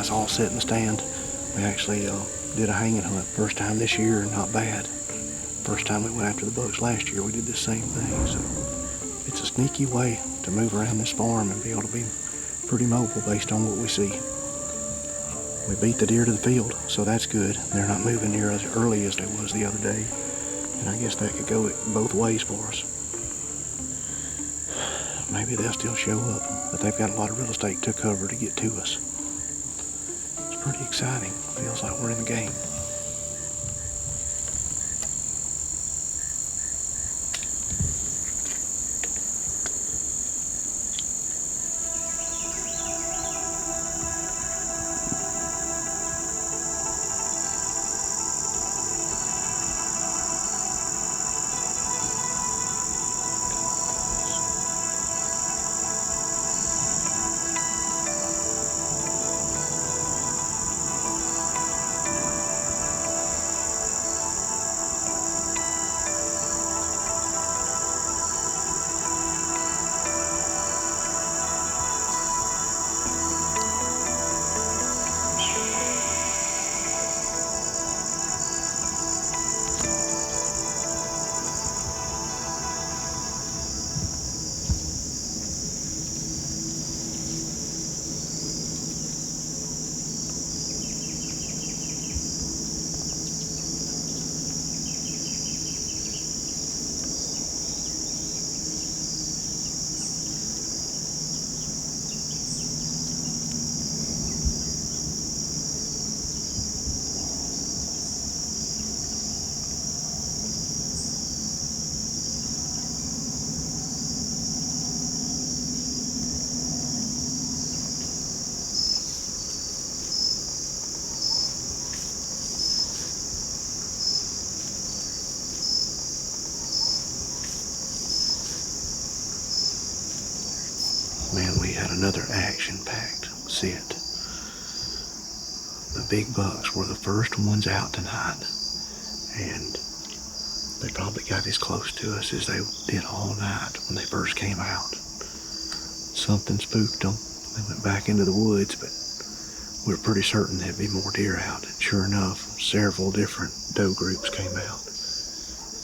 guys all sit in the stand. We actually did a hanging hunt. First time this year, not bad. First time we went after the bucks last year, we did the same thing. So it's a sneaky way to move around this farm and be able to be pretty mobile based on what we see. We beat the deer to the field, so that's good. They're not moving near as early as they was the other day. And I guess that could go both ways for us. Maybe they'll still show up, but they've got a lot of real estate to cover to get to us. It's pretty exciting. Feels like we're in the game. Man, we had another action-packed sit. The big bucks were the first ones out tonight, and they probably got as close to us as they did all night when they first came out. Something spooked them. They went back into the woods, but we were pretty certain there'd be more deer out. And sure enough, several different doe groups came out.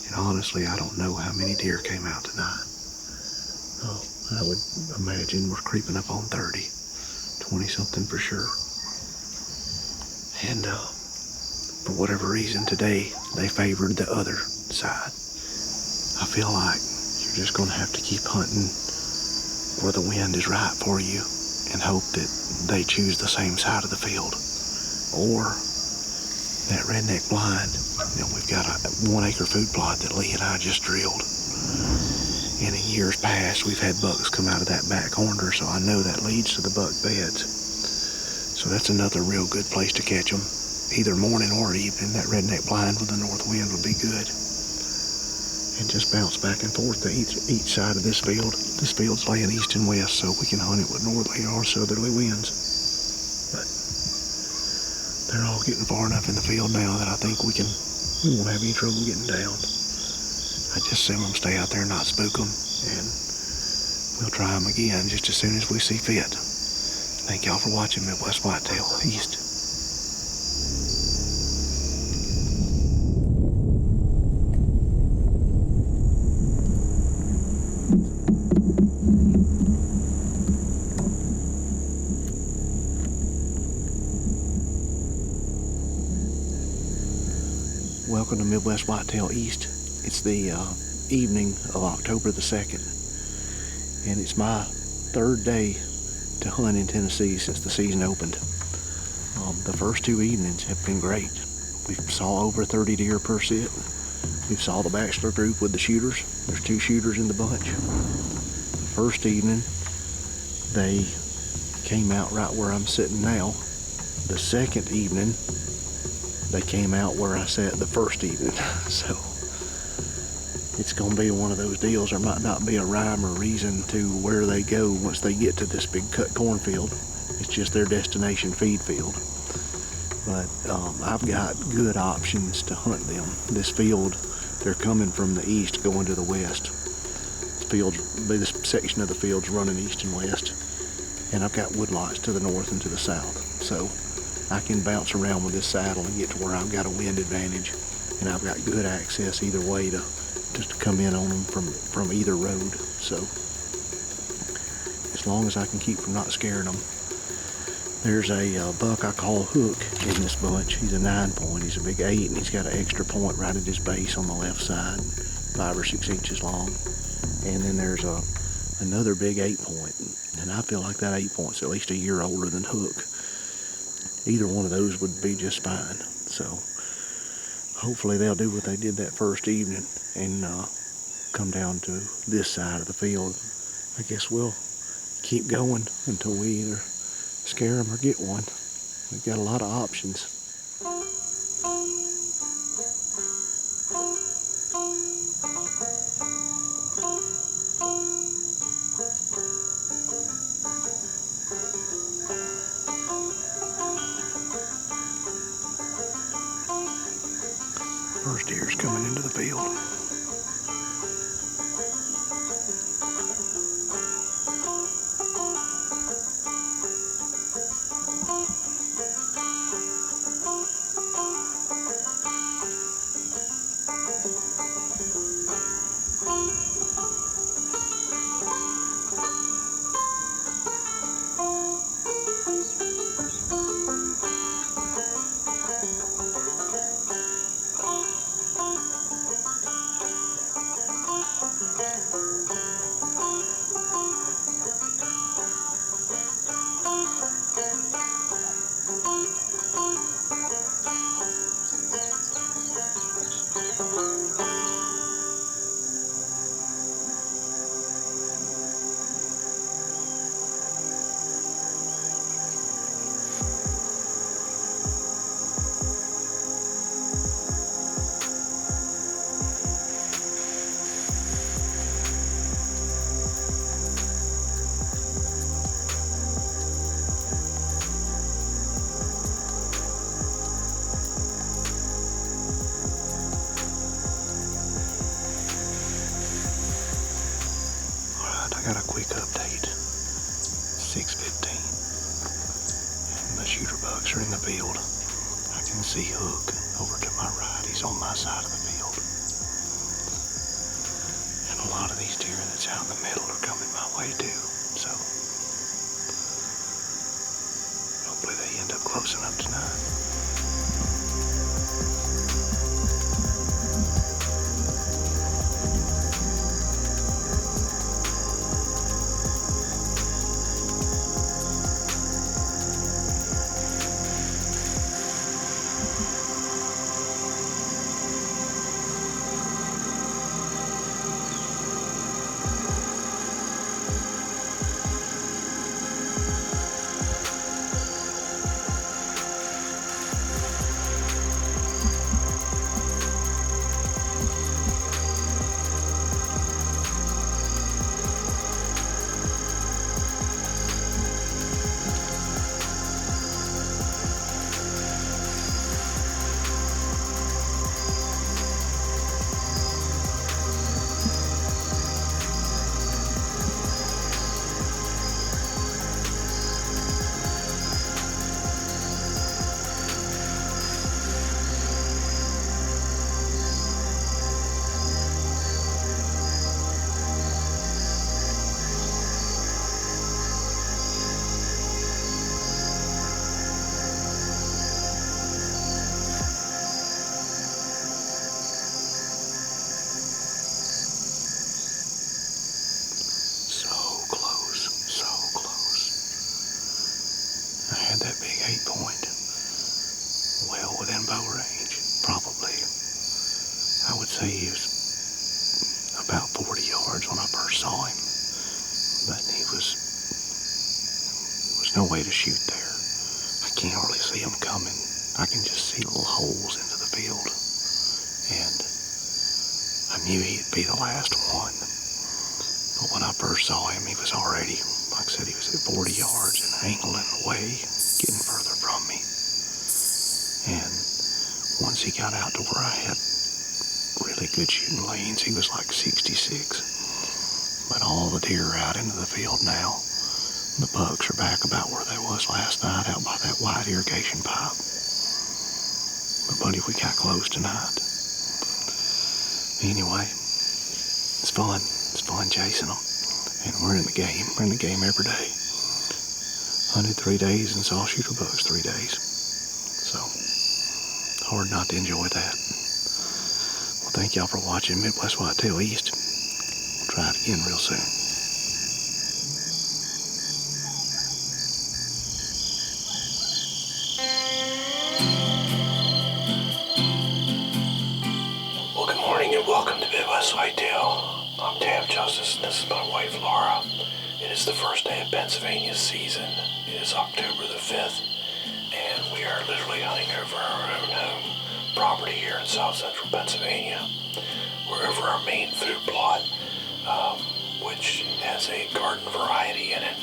And honestly, I don't know how many deer came out tonight. Oh, I would imagine we're creeping up on 30, 20 something for sure. And for whatever reason today, they favored the other side. I feel like you're just gonna have to keep hunting where the wind is right for you and hope that they choose the same side of the field. Or that redneck blind, you know, we've got a 1 acre food plot that Lee and I just drilled. And in years past, we've had bucks come out of that back corner, so I know that leads to the buck beds. So that's another real good place to catch them, either morning or evening. That redneck blind with the north wind would be good. And just bounce back and forth to each side of this field. This field's laying east and west, so we can hunt it with northerly or southerly winds. But they're all getting far enough in the field now that I think we won't have any trouble getting down. I just assume them stay out there and not spook them, and we'll try them again just as soon as we see fit. Thank y'all for watching Midwest Whitetail East. Welcome to Midwest Whitetail East. It's the evening of October the 2nd, and it's my third day to hunt in Tennessee since the season opened. The first two evenings have been great. We saw over 30 deer per sit. We saw the bachelor group with the shooters. There's 2 shooters in the bunch. The first evening, they came out right where I'm sitting now. The second evening, they came out where I sat the first evening. So it's going to be one of those deals. There might not be a rhyme or reason to where they go once they get to this big cut cornfield. It's just their destination feed field. But I've got good options to hunt them. This field, they're coming from the east going to the west. This section of the field's running east and west. And I've got woodlots to the north and to the south. So I can bounce around with this saddle and get to where I've got a wind advantage, and I've got good access either way to just to come in on them from either road. So as long as I can keep from not scaring them. There's a buck I call Hook in this bunch. He's a 9-point. He's a big 8, and he's got an extra point right at his base on the left side, 5 or 6 inches long. And then there's another big 8-point, and I feel like that 8-point's at least a year older than Hook. Either one of those would be just fine. So hopefully they'll do what they did that first evening and come down to this side of the field. I guess we'll keep going until we either scare them or get one. We've got a lot of options. First deer's coming into the field. I got a quick update. 6:15. The shooter bucks are in the field. I can see Hook over to my right. He's on my side of the field. And a lot of these deer that's out in the middle are coming my way too. So hopefully they end up close enough tonight. That big 8-point, well within bow range. Probably, I would say he was about 40 yards when I first saw him, but there was no way to shoot there. I can't hardly see him coming. I can just see little holes into the field, and I knew he'd be the last one. But when I first saw him, he was already, like I said, he was at 40 yards and angling away, getting further from me. And once he got out to where I had really good shooting lanes, he was like 66. But all the deer are out into the field now. The bucks are back about where they was last night out by that white irrigation pipe. But buddy, we got close tonight. Anyway, it's fun. It's fun chasing them. And we're in the game. We're in the game every day. Hunted 3 days and saw shooter bucks 3 days. So, hard not to enjoy that. Well, thank y'all for watching Midwest Whitetail East. We'll try it again real soon. Well, good morning and welcome to Midwest Whitetail. I'm Tab Justice and this is my wife Laura. It is the first day of Pennsylvania season. It is October the 5th and we are literally hunting over our own home property here in south central Pennsylvania. We're over our main food plot, which has a garden variety in it,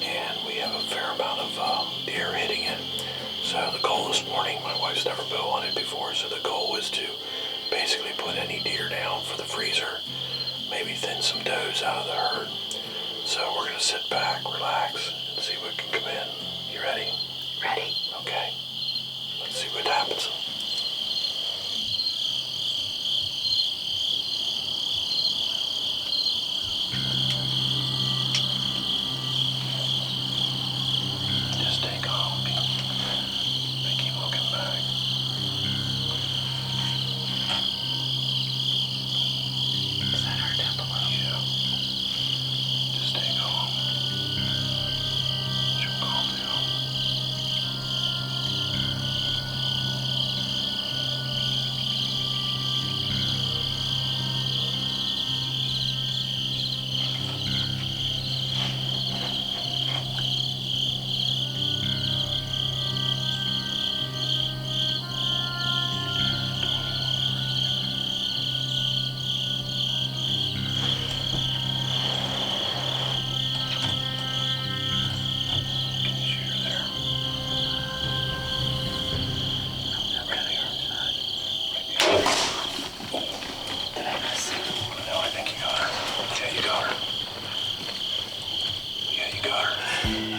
and we have a fair amount of deer hitting it. So the goal this morning, my wife's never bow hunted before, so the goal is to basically put any deer down for the freezer, maybe thin some does out of the herd. So we're gonna sit back, relax, and see what can come in. You ready? Ready. Okay. Let's see what happens. Just take off. They keep looking back. Is that her down below? Yeah. Just stay calm. She'll calm down.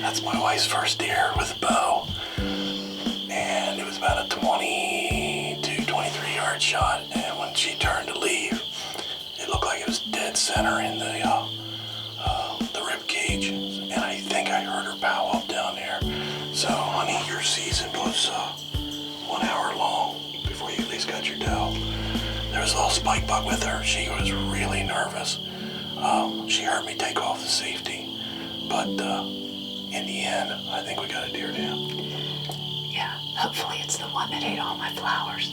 That's my wife's first deer with a bow, and it was about a 22, 23 yard shot, and when she turned to leave, it looked like it was dead center in the rib cage, and I think I heard her bow up down there. So, honey, your season was 1 hour long before you at least got your doe. There was a little spike buck with her. She was really nervous. She heard me take off the safety, but in the end, I think we got a deer down. Yeah, hopefully it's the one that ate all my flowers.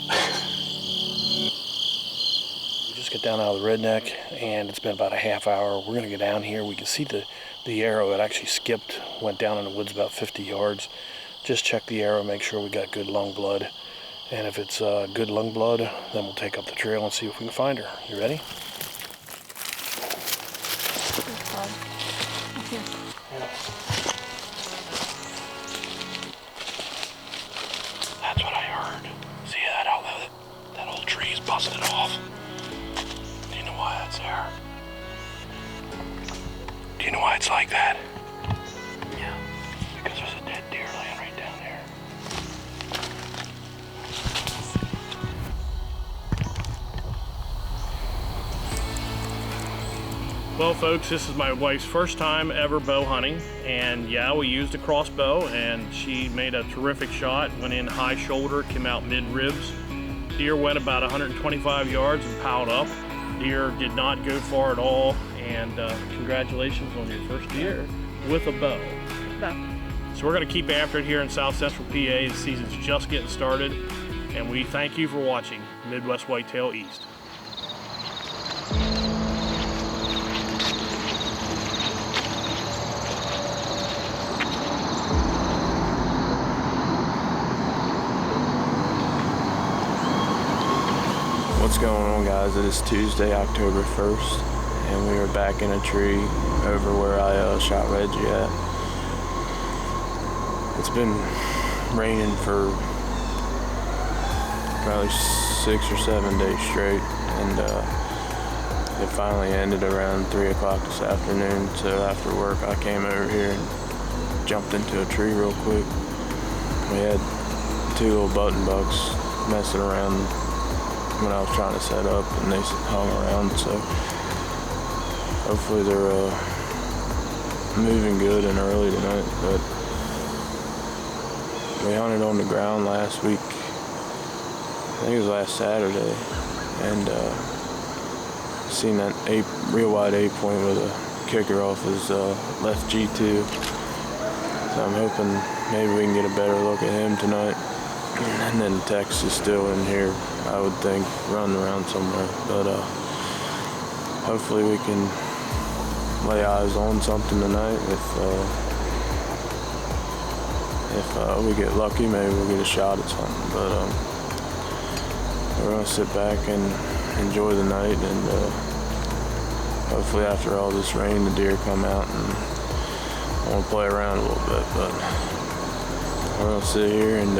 We just got down out of the redneck and it's been about a half hour. We're gonna go down here. We can see the arrow. It actually skipped, went down in the woods about 50 yards. Just check the arrow, make sure we got good lung blood. And if it's good lung blood, then we'll take up the trail and see if we can find her. You ready? That's what I heard. See that outlet? That old tree's busted off. Do you know why that's there? Do you know why it's like that? No. Because there's a dead deer laying right down there. Well, folks, this is my wife's first time ever bow hunting, and yeah, we used a crossbow, and she made a terrific shot. Went in high shoulder, came out mid ribs. Deer went about 125 yards and piled up. Deer did not go far at all, and congratulations on your first deer with a bow. So we're going to keep after it here in South Central PA. The season's just getting started, and we thank you for watching Midwest Whitetail East. What's going on, guys? It is Tuesday, October 1st, and we are back in a tree over where I shot Reggie at. It's been raining for probably 6 or 7 days straight, and it finally ended around 3 o'clock this afternoon. So after work I came over here and jumped into a tree real quick. We had 2 little button bucks messing around when I was trying to set up, and they hung around, so hopefully they're moving good and early tonight. But we hunted on the ground last week, I think it was last Saturday, and seen that real wide 8-point with a kicker off his left G2. So I'm hoping maybe we can get a better look at him tonight. And then Tex is still in here, I would think, running around somewhere. But hopefully we can lay eyes on something tonight. If we get lucky, maybe we'll get a shot at something. But we're gonna sit back and enjoy the night, and hopefully after all this rain, the deer come out and want to play around a little bit. But we're gonna sit here and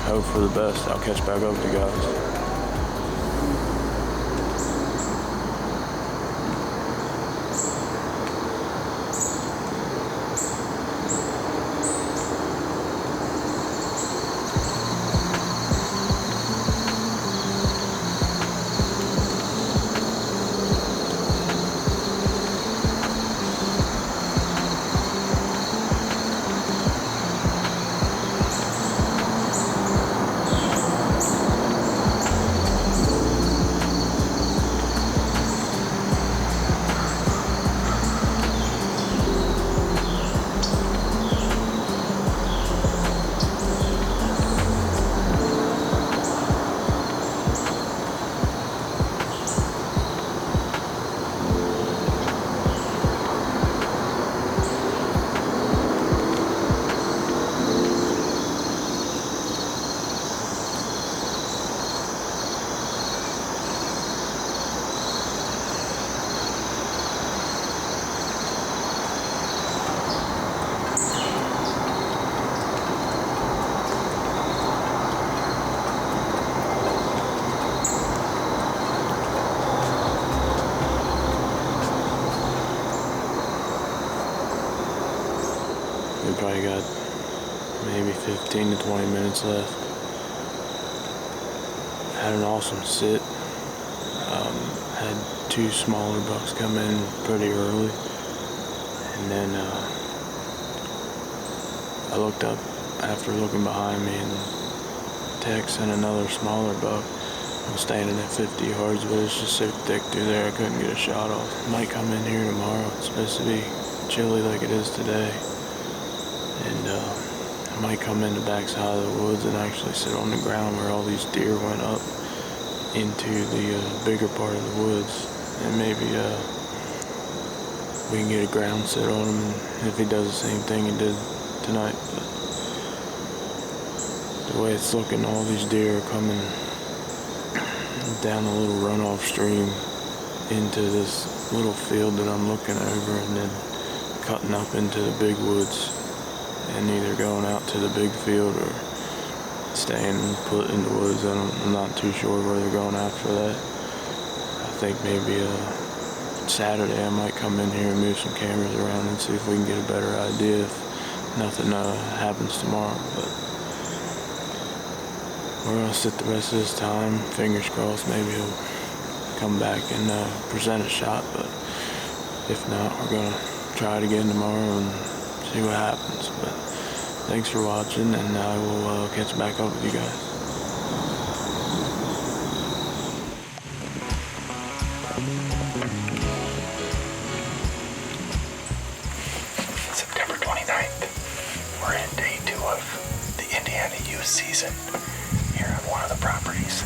hope for the best. I'll catch back up with you guys. We probably got maybe 15 to 20 minutes left. Had an awesome sit. Had 2 smaller bucks come in pretty early. And then I looked up after looking behind me, and Tex and another smaller buck was standing at 50 yards, but it's just so thick through there I couldn't get a shot off. Might come in here tomorrow. It's supposed to be chilly like it is today. And I might come in the backside of the woods and actually sit on the ground where all these deer went up into the bigger part of the woods, and maybe we can get a ground sit on him, and if he does the same thing he did tonight. But the way it's looking, all these deer are coming down a little runoff stream into this little field that I'm looking over, and then cutting up into the big woods, and either going out to the big field or staying put in the woods. I'm not too sure where they're going after that. I think maybe Saturday I might come in here and move some cameras around and see if we can get a better idea if nothing happens tomorrow. But we're gonna sit the rest of this time, fingers crossed, maybe he'll come back and present a shot. But if not, we're gonna try it again tomorrow and see what happens. But thanks for watching, and I will catch back up with you guys. September 29th. We're in day 2 of the Indiana youth season here on one of the properties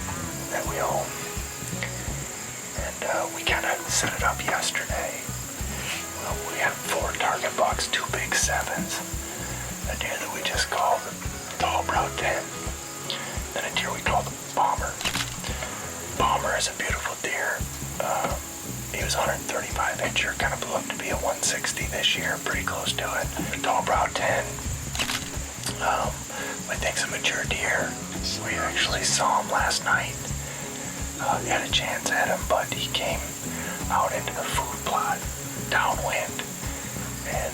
that we own. And we kind of set it up yesterday. We have 4 target bucks, 2 big 7s, a deer that we just called the Tall Brow 10, then a deer we call the Bomber. Bomber is a beautiful deer. He was 135 incher, kind of blew up to be a 160 this year, pretty close to it. The Tall Brow 10, we think's a mature deer. We actually saw him last night. Had a chance at him, but he came out into the food plot downwind, and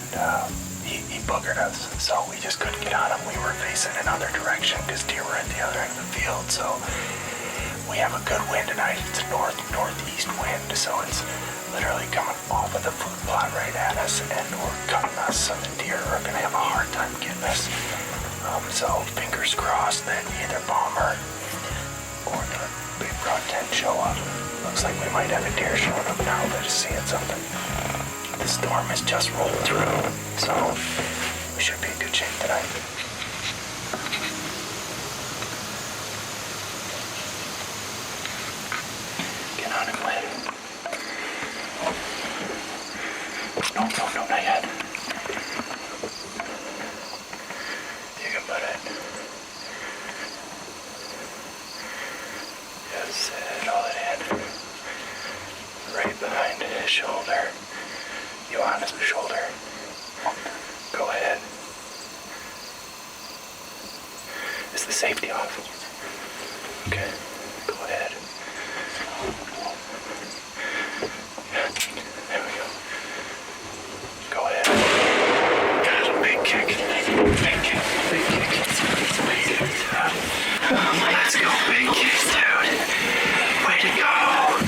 he boogered us, so we just couldn't get on them. We were facing another direction because deer were at the other end of the field, so we have a good wind tonight. It's a northeast wind, so it's literally coming off of the food plot right at us, and we're cutting us, so the deer are gonna have a hard time getting us. So fingers crossed that either Bomber or the big broad 10 show up. Looks like we might have a deer showing up now that is seeing something. The storm has just rolled through, so we should be in good shape tonight. Get on him, Lynn. No, not yet. You can put it. Just all it in. Right behind his shoulder. You on his shoulder. Go ahead. Is the safety off? Okay. Go ahead. There we go. Go ahead. Got a big kick. Big kick. Big kick. Let's go, big kick, dude. Way to go. Oh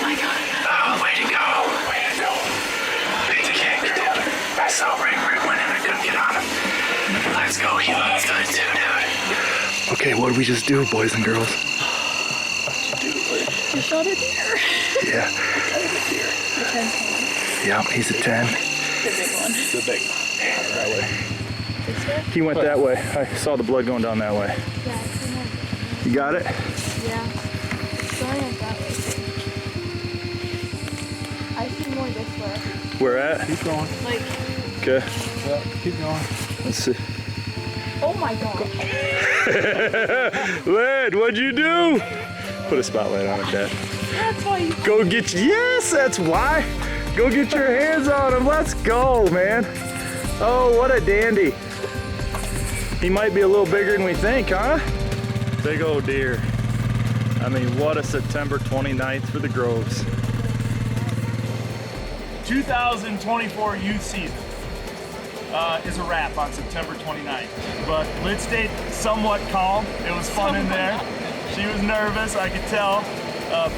my god. Oh, way to go. Way to go. Big kick, dude. I saw Ray went in. I couldn't get on him. Let's go. He looks good too, dude. Okay, what did we just do, boys and girls? You shot a deer. Yeah. What kind of a deer? A 10 Yeah, he's a 10. The big one. The big one. That way. This way? He went that way. I saw the blood going down that way. Yeah, I see more. You got it? Yeah. It's going up that way too. I see more this way. Where at? Keep going. Like, Okay. Yeah, keep going. Let's see. oh my gosh. Lynn, what'd you do? Put a spotlight on it, Dad. That's why you. Go get, yes, that's why. Go get your hands on him. Let's go, man. Oh, what a dandy. He might be a little bigger than we think, huh? Big old deer. I mean, what a September 29th for the Groves. 2024 youth season is a wrap on September 29th. But Lid stayed somewhat calm. It was fun in there. She was nervous, I could tell.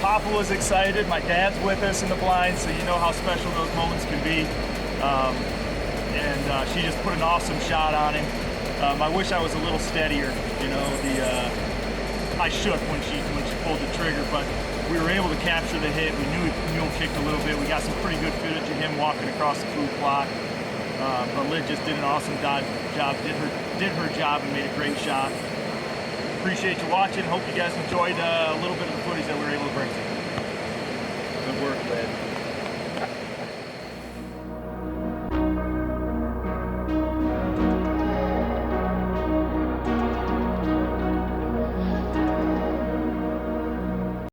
Papa was excited. My dad's with us in the blind, so you know how special those moments can be. And she just put an awesome shot on him. I wish I was a little steadier. You know, I shook when she pulled the trigger, but we were able to capture the hit. We knew he mule kicked a little bit. We got some pretty good footage of him walking across the food plot. But Lid just did an awesome job, did her job and made a great shot. Appreciate you watching. Hope you guys enjoyed a little bit of the footage that we were able to bring to you. Good work, Lid.